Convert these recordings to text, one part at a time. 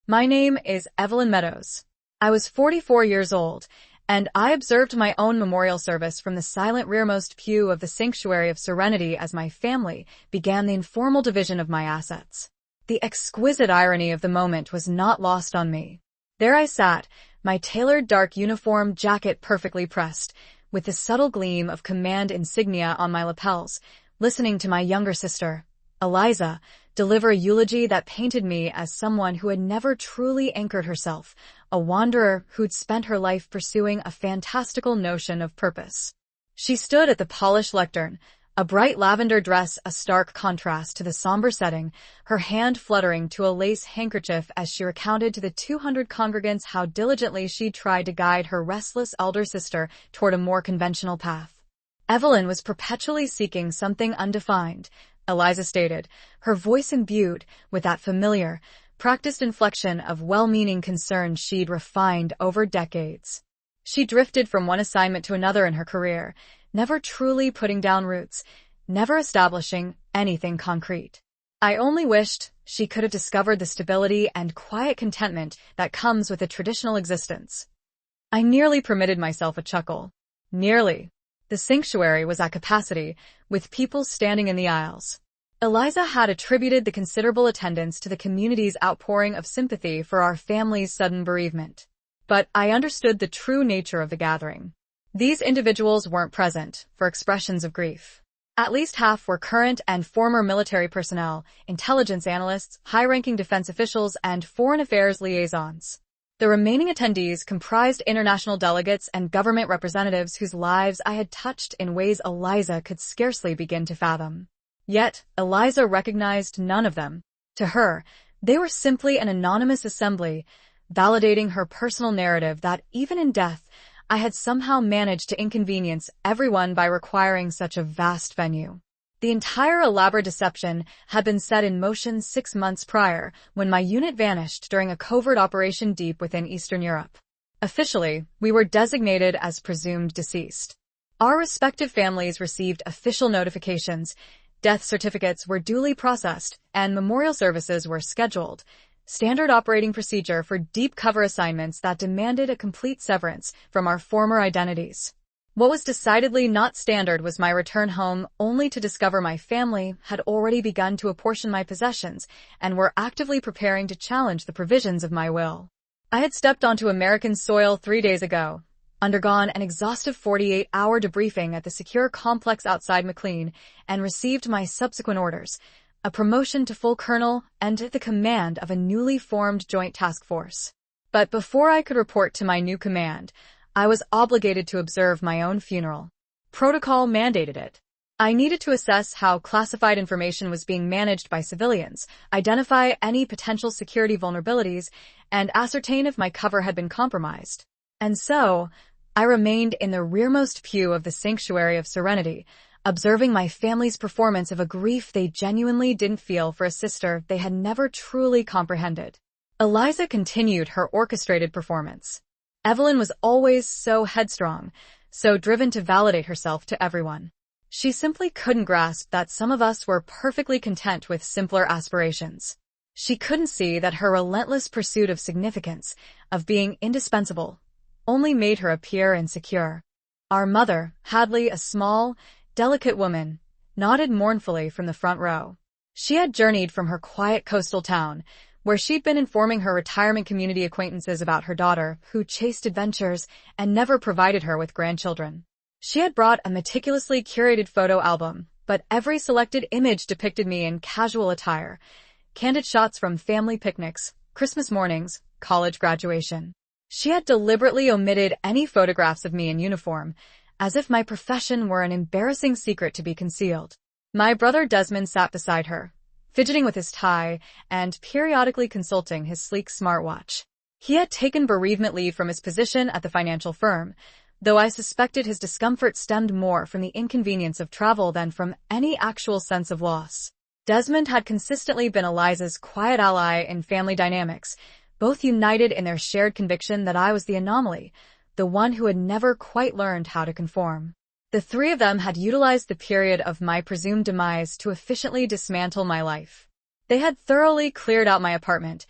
My name is Evelyn Meadows. I was 44 years old, and I observed my own memorial service from the silent rearmost pew of the Sanctuary of Serenity as my family began the informal division of my assets. The exquisite irony of the moment was not lost on me. There I sat, my tailored dark uniform jacket perfectly pressed, with the subtle gleam of command insignia on my lapels, listening to my younger sister, Eliza, deliver a eulogy that painted me as someone who had never truly anchored herself, a wanderer who'd spent her life pursuing a fantastical notion of purpose. She stood at the polished lectern, a bright lavender dress a stark contrast to the somber setting, her hand fluttering to a lace handkerchief as she recounted to the 200 congregants how diligently she tried to guide her restless elder sister toward a more conventional path. Evelyn was perpetually seeking something undefined, Eliza stated, her voice imbued with that familiar, practiced inflection of well-meaning concern she'd refined over decades. She drifted from one assignment to another in her career, never truly putting down roots, never establishing anything concrete. I only wished she could have discovered the stability and quiet contentment that comes with a traditional existence. I nearly permitted myself a chuckle. Nearly. The sanctuary was at capacity, with people standing in the aisles. Eliza had attributed the considerable attendance to the community's outpouring of sympathy for our family's sudden bereavement. But I understood the true nature of the gathering. These individuals weren't present for expressions of grief. At least half were current and former military personnel, intelligence analysts, high-ranking defense officials, and foreign affairs liaisons. The remaining attendees comprised international delegates and government representatives whose lives I had touched in ways Eliza could scarcely begin to fathom. Yet, Eliza recognized none of them. To her, they were simply an anonymous assembly, validating her personal narrative that, even in death, I had somehow managed to inconvenience everyone by requiring such a vast venue. The entire elaborate deception had been set in motion 6 months prior, when my unit vanished during a covert operation deep within Eastern Europe. Officially, we were designated as presumed deceased. Our respective families received official notifications, death certificates were duly processed, and memorial services were scheduled, standard operating procedure for deep cover assignments that demanded a complete severance from our former identities. What was decidedly not standard was my return home, only to discover my family had already begun to apportion my possessions and were actively preparing to challenge the provisions of my will. I had stepped onto American soil 3 days ago, undergone an exhaustive 48-hour debriefing at the secure complex outside McLean, and received my subsequent orders, a promotion to full colonel and the command of a newly formed joint task force. But before I could report to my new command, I was obligated to observe my own funeral. Protocol mandated it. I needed to assess how classified information was being managed by civilians, identify any potential security vulnerabilities, and ascertain if my cover had been compromised. And so, I remained in the rearmost pew of the Sanctuary of Serenity, observing my family's performance of a grief they genuinely didn't feel for a sister they had never truly comprehended. Eliza continued her orchestrated performance. Evelyn was always so headstrong, so driven to validate herself to everyone. She simply couldn't grasp that some of us were perfectly content with simpler aspirations. She couldn't see that her relentless pursuit of significance, of being indispensable, only made her appear insecure. Our mother, Hadley, a small, delicate woman, nodded mournfully from the front row. She had journeyed from her quiet coastal town, where she'd been informing her retirement community acquaintances about her daughter, who chased adventures and never provided her with grandchildren. She had brought a meticulously curated photo album, but every selected image depicted me in casual attire, candid shots from family picnics, Christmas mornings, college graduation. She had deliberately omitted any photographs of me in uniform, as if my profession were an embarrassing secret to be concealed. My brother Desmond sat beside her, fidgeting with his tie and periodically consulting his sleek smartwatch. He had taken bereavement leave from his position at the financial firm, though I suspected his discomfort stemmed more from the inconvenience of travel than from any actual sense of loss. Desmond had consistently been Eliza's quiet ally in family dynamics, both united in their shared conviction that I was the anomaly, the one who had never quite learned how to conform. The three of them had utilized the period of my presumed demise to efficiently dismantle my life. They had thoroughly cleared out my apartment,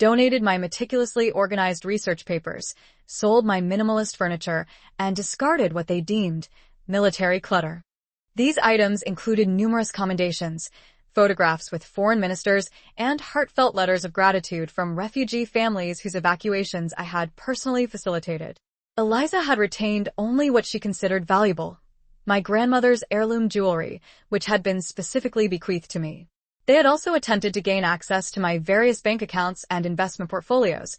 donated my meticulously organized research papers, sold my minimalist furniture, and discarded what they deemed military clutter. These items included numerous commendations, photographs with foreign ministers, and heartfelt letters of gratitude from refugee families whose evacuations I had personally facilitated. Eliza had retained only what she considered valuable, my grandmother's heirloom jewelry, which had been specifically bequeathed to me. They had also attempted to gain access to my various bank accounts and investment portfolios,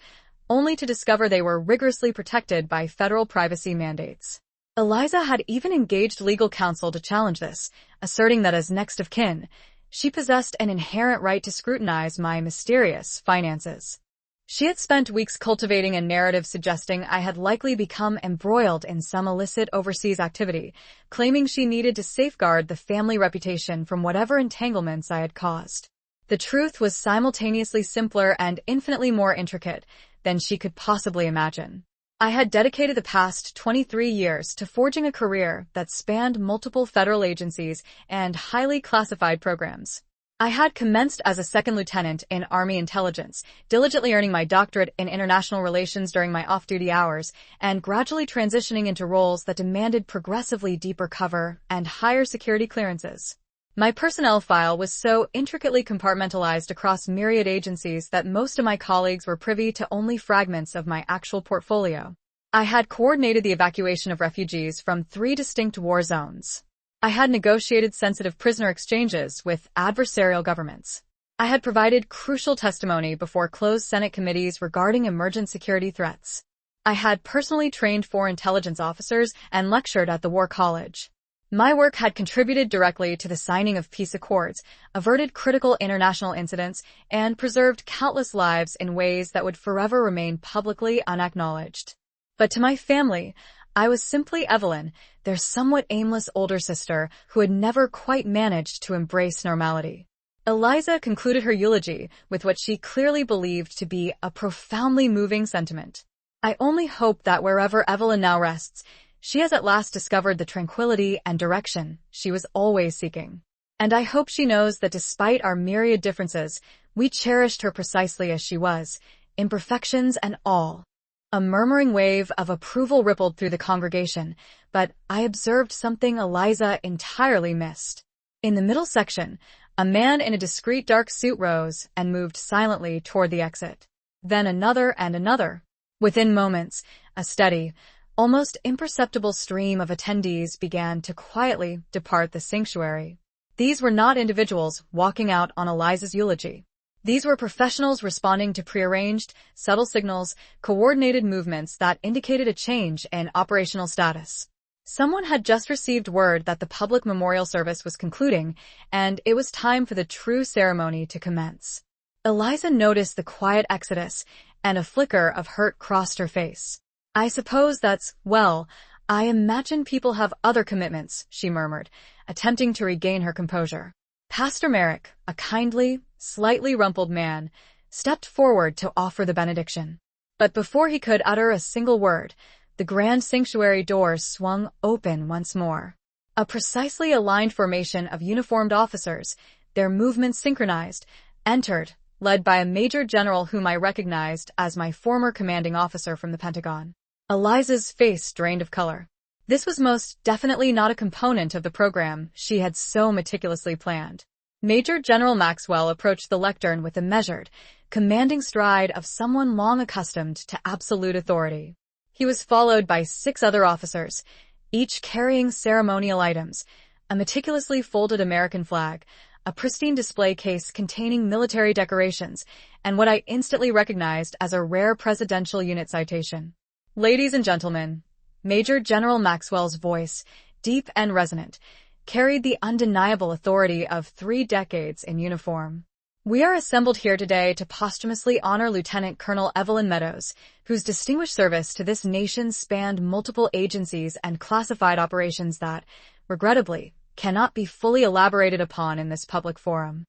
only to discover they were rigorously protected by federal privacy mandates. Eliza had even engaged legal counsel to challenge this, asserting that as next of kin, she possessed an inherent right to scrutinize my mysterious finances. She had spent weeks cultivating a narrative suggesting I had likely become embroiled in some illicit overseas activity, claiming she needed to safeguard the family reputation from whatever entanglements I had caused. The truth was simultaneously simpler and infinitely more intricate than she could possibly imagine. I had dedicated the past 23 years to forging a career that spanned multiple federal agencies and highly classified programs. I had commenced as a second lieutenant in Army intelligence, diligently earning my doctorate in international relations during my off-duty hours, and gradually transitioning into roles that demanded progressively deeper cover and higher security clearances. My personnel file was so intricately compartmentalized across myriad agencies that most of my colleagues were privy to only fragments of my actual portfolio. I had coordinated the evacuation of refugees from 3 distinct war zones. I had negotiated sensitive prisoner exchanges with adversarial governments. I had provided crucial testimony before closed Senate committees regarding emergent security threats. I had personally trained 4 intelligence officers and lectured at the War College. My work had contributed directly to the signing of peace accords, averted critical international incidents, and preserved countless lives in ways that would forever remain publicly unacknowledged. But to my family, I was simply Evelyn, their somewhat aimless older sister who had never quite managed to embrace normality. Eliza concluded her eulogy with what she clearly believed to be a profoundly moving sentiment. I only hope that wherever Evelyn now rests, she has at last discovered the tranquility and direction she was always seeking. And I hope she knows that despite our myriad differences, we cherished her precisely as she was, imperfections and all. A murmuring wave of approval rippled through the congregation, but I observed something Eliza entirely missed. In the middle section, a man in a discreet dark suit rose and moved silently toward the exit. Then another and another. Within moments, a steady, almost imperceptible stream of attendees began to quietly depart the sanctuary. These were not individuals walking out on Eliza's eulogy. These were professionals responding to prearranged, subtle signals, coordinated movements that indicated a change in operational status. Someone had just received word that the public memorial service was concluding, and it was time for the true ceremony to commence. Eliza noticed the quiet exodus, and a flicker of hurt crossed her face. "I suppose that's, well, I imagine people have other commitments," she murmured, attempting to regain her composure. Pastor Merrick, a kindly, slightly rumpled man, stepped forward to offer the benediction. But before he could utter a single word, the grand sanctuary doors swung open once more. A precisely aligned formation of uniformed officers, their movements synchronized, entered, led by a major general whom I recognized as my former commanding officer from the Pentagon. Eliza's face drained of color. This was most definitely not a component of the program she had so meticulously planned. Major General Maxwell approached the lectern with the measured, commanding stride of someone long accustomed to absolute authority. He was followed by 6 other officers, each carrying ceremonial items, a meticulously folded American flag, a pristine display case containing military decorations, and what I instantly recognized as a rare presidential unit citation. "Ladies and gentlemen," Major General Maxwell's voice, deep and resonant, carried the undeniable authority of 3 decades in uniform. "We are assembled here today to posthumously honor Lieutenant Colonel Evelyn Meadows, whose distinguished service to this nation spanned multiple agencies and classified operations that, regrettably, cannot be fully elaborated upon in this public forum."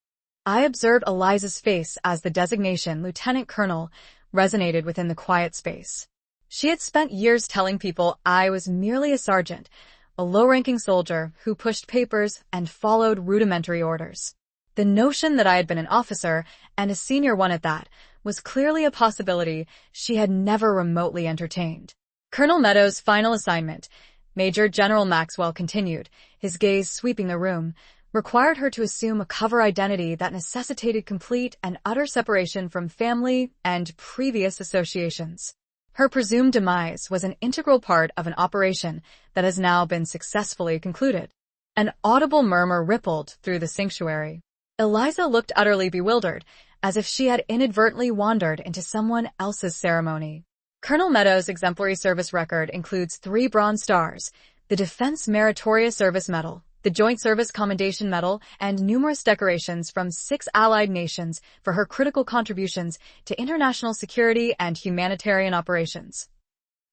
I observed Eliza's face as the designation Lieutenant Colonel resonated within the quiet space. She had spent years telling people I was merely a sergeant, a low-ranking soldier who pushed papers and followed rudimentary orders. The notion that I had been an officer, and a senior one at that, was clearly a possibility she had never remotely entertained. Colonel Meadows' final assignment, Major General Maxwell continued, his gaze sweeping the room, required her to assume a cover identity that necessitated complete and utter separation from family and previous associations. Her presumed demise was an integral part of an operation that has now been successfully concluded. An audible murmur rippled through the sanctuary. Eliza looked utterly bewildered, as if she had inadvertently wandered into someone else's ceremony. Colonel Meadows' exemplary service record includes 3 Bronze Stars, the Defense Meritorious Service Medal, the Joint Service Commendation Medal, and numerous decorations from 6 allied nations for her critical contributions to international security and humanitarian operations.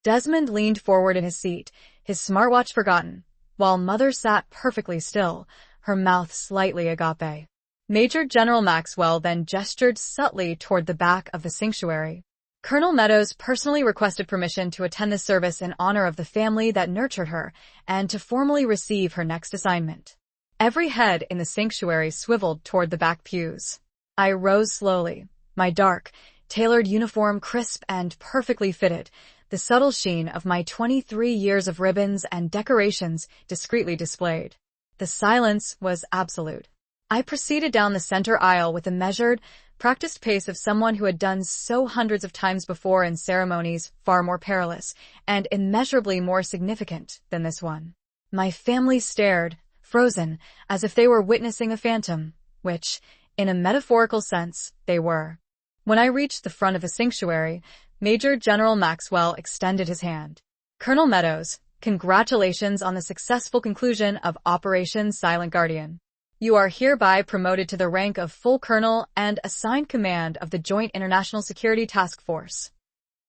Desmond leaned forward in his seat, his smartwatch forgotten, while Mother sat perfectly still, her mouth slightly agape. Major General Maxwell then gestured subtly toward the back of the sanctuary. Colonel Meadows personally requested permission to attend the service in honor of the family that nurtured her and to formally receive her next assignment. Every head in the sanctuary swiveled toward the back pews. I rose slowly, my dark, tailored uniform crisp and perfectly fitted, the subtle sheen of my 23 years of ribbons and decorations discreetly displayed. The silence was absolute. I proceeded down the center aisle with a measured, practiced pace of someone who had done so hundreds of times before in ceremonies far more perilous and immeasurably more significant than this one. My family stared, frozen, as if they were witnessing a phantom, which, in a metaphorical sense, they were. When I reached the front of the sanctuary, Major General Maxwell extended his hand. Colonel Meadows, congratulations on the successful conclusion of Operation Silent Guardian. You are hereby promoted to the rank of full colonel and assigned command of the Joint International Security Task Force.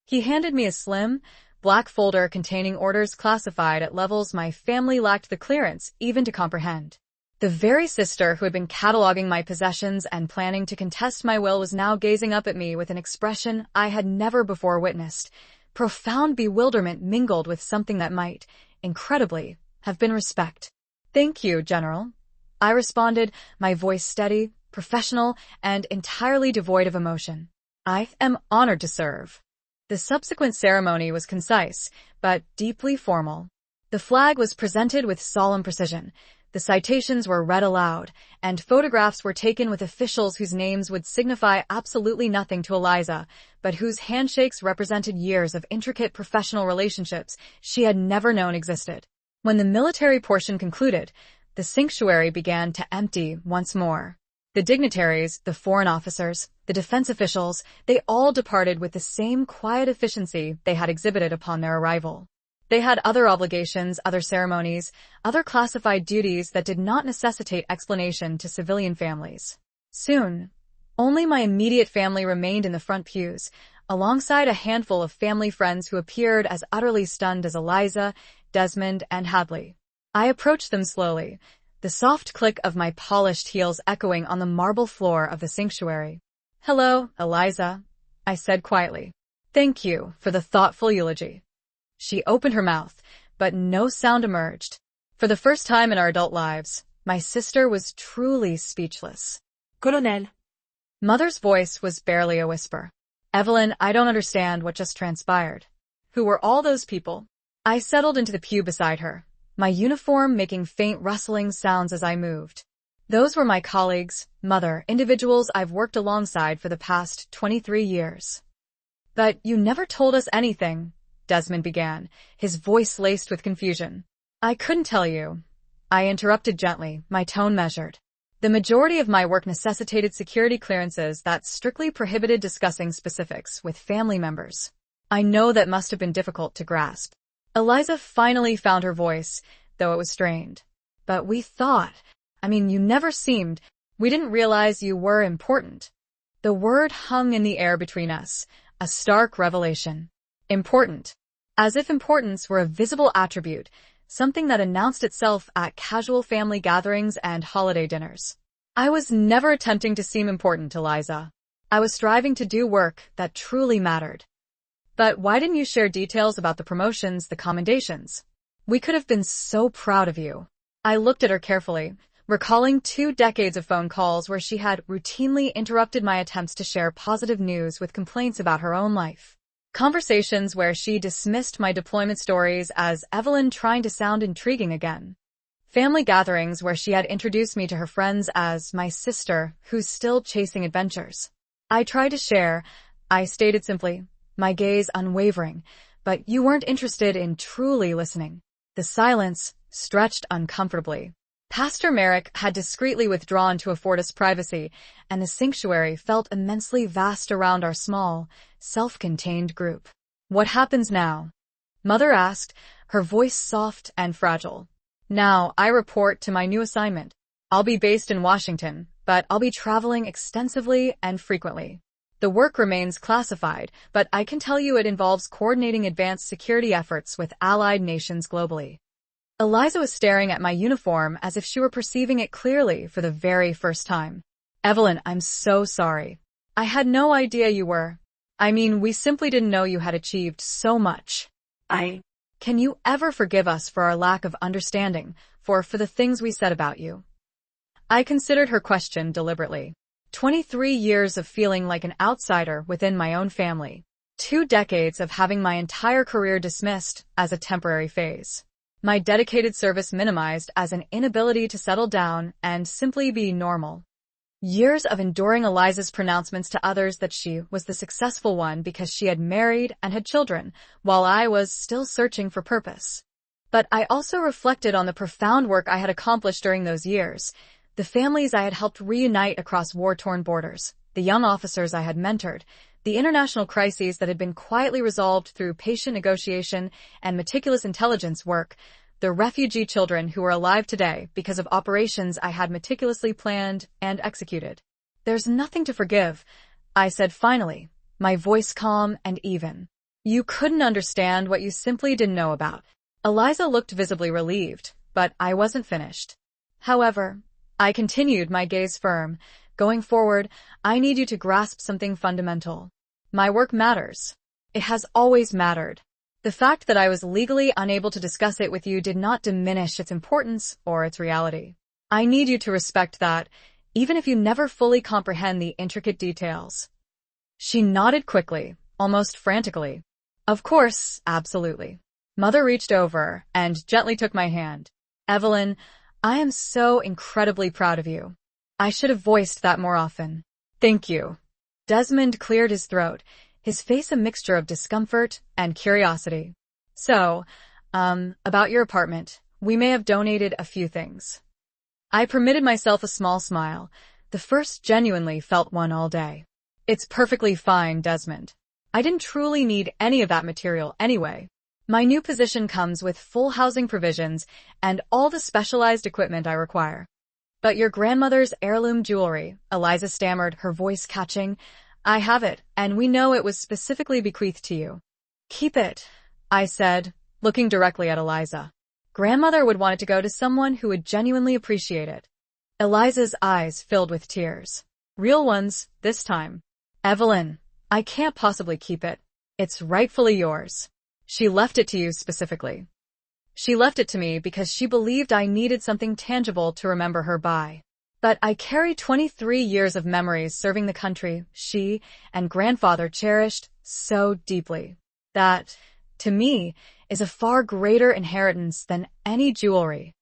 He handed me a slim, black folder containing orders classified at levels my family lacked the clearance even to comprehend. The very sister who had been cataloging my possessions and planning to contest my will was now gazing up at me with an expression I had never before witnessed. Profound bewilderment mingled with something that might, incredibly, have been respect. Thank you, General. I responded, my voice steady, professional, and entirely devoid of emotion. I am honored to serve. The subsequent ceremony was concise, but deeply formal. The flag was presented with solemn precision. The citations were read aloud, and photographs were taken with officials whose names would signify absolutely nothing to Eliza, but whose handshakes represented years of intricate professional relationships she had never known existed. When the military portion concluded, the sanctuary began to empty once more. The dignitaries, the foreign officers, the defense officials, they all departed with the same quiet efficiency they had exhibited upon their arrival. They had other obligations, other ceremonies, other classified duties that did not necessitate explanation to civilian families. Soon, only my immediate family remained in the front pews, alongside a handful of family friends who appeared as utterly stunned as Eliza, Desmond, and Hadley. I approached them slowly, the soft click of my polished heels echoing on the marble floor of the sanctuary. "Hello, Eliza," I said quietly. "Thank you for the thoughtful eulogy." She opened her mouth, but no sound emerged. For the first time in our adult lives, my sister was truly speechless. Colonel. Mother's voice was barely a whisper. "Evelyn, I don't understand what just transpired. Who were all those people?" I settled into the pew beside her, my uniform making faint rustling sounds as I moved. "Those were my colleagues, Mother, individuals I've worked alongside for the past 23 years. But you never told us anything," Desmond began, his voice laced with confusion. "I couldn't tell you," I interrupted gently, my tone measured. "The majority of my work necessitated security clearances that strictly prohibited discussing specifics with family members. I know that must have been difficult to grasp." Eliza finally found her voice, though it was strained. "But we thought, you never seemed, we didn't realize you were important." The word hung in the air between us, a stark revelation. Important. As if importance were a visible attribute, something that announced itself at casual family gatherings and holiday dinners. I was never attempting to seem important, Eliza. I was striving to do work that truly mattered. "But why didn't you share details about the promotions, the commendations? We could have been so proud of you." I looked at her carefully, recalling 2 decades of phone calls where she had routinely interrupted my attempts to share positive news with complaints about her own life. Conversations where she dismissed my deployment stories as Evelyn trying to sound intriguing again. Family gatherings where she had introduced me to her friends as my sister who's still chasing adventures. I tried to share, I stated simply, my gaze unwavering, but you weren't interested in truly listening. The silence stretched uncomfortably. Pastor Merrick had discreetly withdrawn to afford us privacy, and the sanctuary felt immensely vast around our small, self-contained group. What happens now? Mother asked, her voice soft and fragile. Now I report to my new assignment. I'll be based in Washington, but I'll be traveling extensively and frequently. The work remains classified, but I can tell you it involves coordinating advanced security efforts with allied nations globally. Eliza was staring at my uniform as if she were perceiving it clearly for the very first time. Evelyn, I'm so sorry. I had no idea you were. We simply didn't know you had achieved so much. Can you ever forgive us for our lack of understanding, for the things we said about you? I considered her question deliberately. 23 years of feeling like an outsider within my own family. 2 decades of having my entire career dismissed as a temporary phase. My dedicated service minimized as an inability to settle down and simply be normal. Years of enduring Eliza's pronouncements to others that she was the successful one because she had married and had children, while I was still searching for purpose. But I also reflected on the profound work I had accomplished during those years, the families I had helped reunite across war-torn borders, the young officers I had mentored, the international crises that had been quietly resolved through patient negotiation and meticulous intelligence work, the refugee children who are alive today because of operations I had meticulously planned and executed. There's nothing to forgive, I said finally, my voice calm and even. You couldn't understand what you simply didn't know about. Eliza looked visibly relieved, but I wasn't finished. However, I continued, my gaze firm. Going forward, I need you to grasp something fundamental. My work matters. It has always mattered. The fact that I was legally unable to discuss it with you did not diminish its importance or its reality. I need you to respect that, even if you never fully comprehend the intricate details. She nodded quickly, almost frantically. Of course, absolutely. Mother reached over and gently took my hand. Evelyn, I am so incredibly proud of you. I should have voiced that more often. Thank you. Desmond cleared his throat, his face a mixture of discomfort and curiosity. So, about your apartment, we may have donated a few things. I permitted myself a small smile, the first genuinely felt one all day. It's perfectly fine, Desmond. I didn't truly need any of that material anyway. My new position comes with full housing provisions and all the specialized equipment I require. But your grandmother's heirloom jewelry, Eliza stammered, her voice catching. I have it, and we know it was specifically bequeathed to you. Keep it, I said, looking directly at Eliza. Grandmother would want it to go to someone who would genuinely appreciate it. Eliza's eyes filled with tears. Real ones, this time. Evelyn, I can't possibly keep it. It's rightfully yours. She left it to you specifically. She left it to me because she believed I needed something tangible to remember her by. But I carry 23 years of memories serving the country she and grandfather cherished so deeply. That, to me, is a far greater inheritance than any jewelry.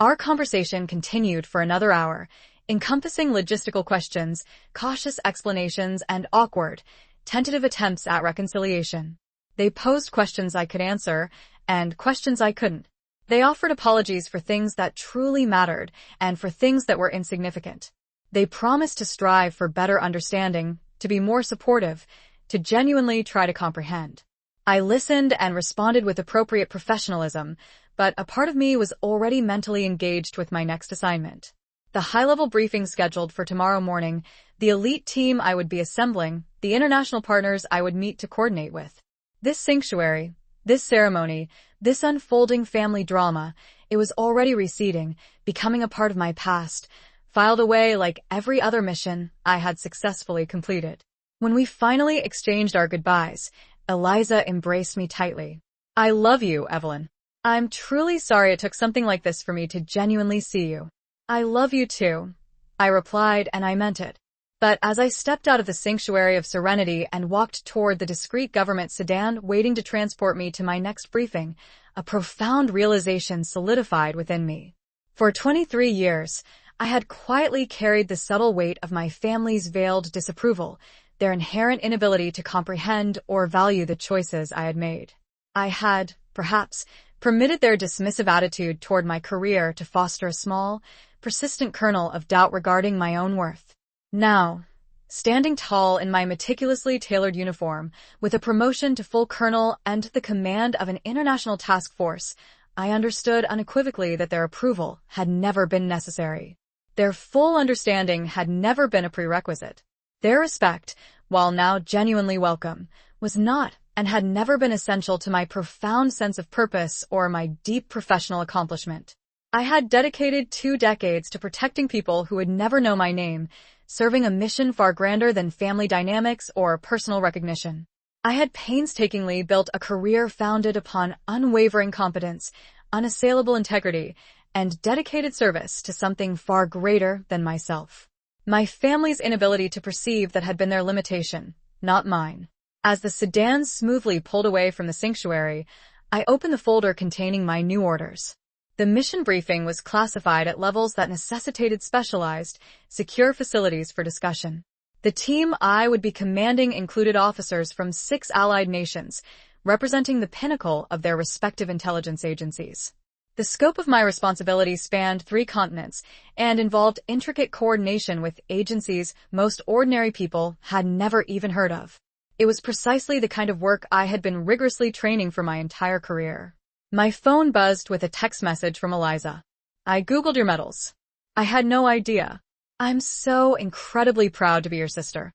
Our conversation continued for another hour, encompassing logistical questions, cautious explanations, and awkward, tentative attempts at reconciliation. They posed questions I could answer, and questions I couldn't. They offered apologies for things that truly mattered, and for things that were insignificant. They promised to strive for better understanding, to be more supportive, to genuinely try to comprehend. I listened and responded with appropriate professionalism, but a part of me was already mentally engaged with my next assignment. The high-level briefing scheduled for tomorrow morning, the elite team I would be assembling, the international partners I would meet to coordinate with. This sanctuary, this ceremony, this unfolding family drama, it was already receding, becoming a part of my past, filed away like every other mission I had successfully completed. When we finally exchanged our goodbyes, Eliza embraced me tightly. I love you, Evelyn. I'm truly sorry it took something like this for me to genuinely see you. I love you too, I replied, and I meant it. But as I stepped out of the sanctuary of serenity and walked toward the discreet government sedan waiting to transport me to my next briefing, a profound realization solidified within me. For 23 years, I had quietly carried the subtle weight of my family's veiled disapproval, their inherent inability to comprehend or value the choices I had made. I had, perhaps, permitted their dismissive attitude toward my career to foster a small, persistent kernel of doubt regarding my own worth. Now, standing tall in my meticulously tailored uniform, with a promotion to full colonel and the command of an international task force, I understood unequivocally that their approval had never been necessary. Their full understanding had never been a prerequisite. Their respect, while now genuinely welcome, was not and had never been essential to my profound sense of purpose or my deep professional accomplishment. I had dedicated 2 decades to protecting people who would never know my name, serving a mission far grander than family dynamics or personal recognition. I had painstakingly built a career founded upon unwavering competence, unassailable integrity, and dedicated service to something far greater than myself. My family's inability to perceive that had been their limitation, not mine. As the sedan smoothly pulled away from the sanctuary, I opened the folder containing my new orders. The mission briefing was classified at levels that necessitated specialized, secure facilities for discussion. The team I would be commanding included officers from 6 allied nations, representing the pinnacle of their respective intelligence agencies. The scope of my responsibility spanned 3 continents and involved intricate coordination with agencies most ordinary people had never even heard of. It was precisely the kind of work I had been rigorously training for my entire career. My phone buzzed with a text message from Eliza. I Googled your medals. I had no idea. I'm so incredibly proud to be your sister.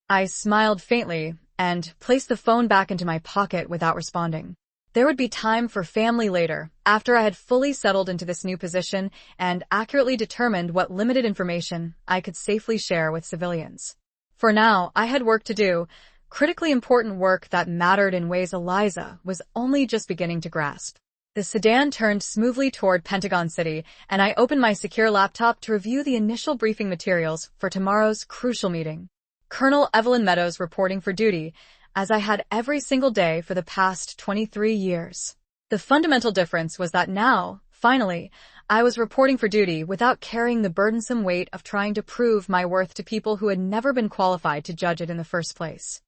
I smiled faintly and placed the phone back into my pocket without responding. There would be time for family later, after I had fully settled into this new position and accurately determined what limited information I could safely share with civilians. For now, I had work to do, critically important work that mattered in ways Eliza was only just beginning to grasp. The sedan turned smoothly toward Pentagon City, and I opened my secure laptop to review the initial briefing materials for tomorrow's crucial meeting. Colonel Evelyn Meadows reporting for duty, as I had every single day for the past 23 years. The fundamental difference was that now, finally, I was reporting for duty without carrying the burdensome weight of trying to prove my worth to people who had never been qualified to judge it in the first place.